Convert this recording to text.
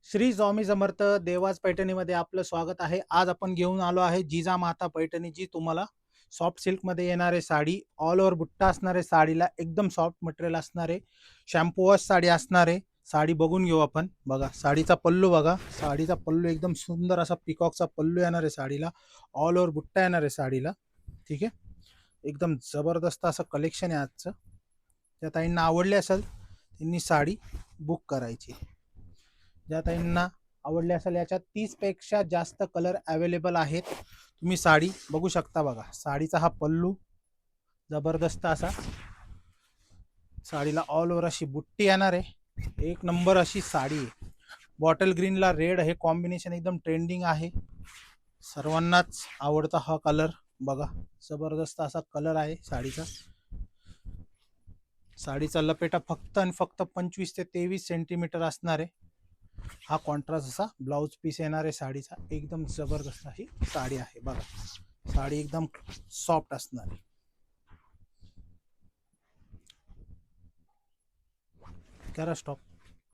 श्री स्वामी समर्थ देवाज पैठणीमध्ये आपलं स्वागत आहे. आज आपण घेऊन आलो आहे जिजामाता पैठणी, जी तुम्हाला सॉफ्ट सिल्कमध्ये येणारे साडी, ऑल ओव्हर बुट्टा असणारे, साडीला एकदम सॉफ्ट मटेरियल असणारे, शॅम्पू वॉश साडी असणारे. साडी बघून घेऊ आपण. बघा साडीचा पल्लू, बघा साडीचा पल्लू एकदम सुंदर असा पिकॉकचा पल्लू येणार आहे साडीला. ऑल ओव्हर बुट्टा येणार आहे साडीला. ठीक आहे, एकदम जबरदस्त असं कलेक्शन आहे आजचं. त्या ताईंना आवडली असेल त्यांनी साडी बुक करायची. ज्या ताईंना आवडले असेल, याच्यात 30 पेक्षा जास्त कलर अवेलेबल आहेत. तुम्ही साडी बघू शकता. बघा साडीचा हा पल्लू जबरदस्त असा, साडीला ऑल ओव्हर अशी बुट्टी येणार आहे. एक नंबर अशी साडी आहे. बॉटल ग्रीनला रेड हे कॉम्बिनेशन एकदम ट्रेंडिंग आहे, सर्वांनाच आवडता हा कलर. बघा जबरदस्त असा कलर आहे साडीचा. साडीचा लपेटा फक्त आणि फक्त 25 ते 23 सेंटीमीटर असणार आहे. हा कॉन्ट्रास्ट असा ब्लाउज पीस येणार आहे साडीचा. एकदम जबरदस्त अशी साडी आहे. बघा साडी एकदम सॉफ्ट असणार आहे. करा स्टॉप.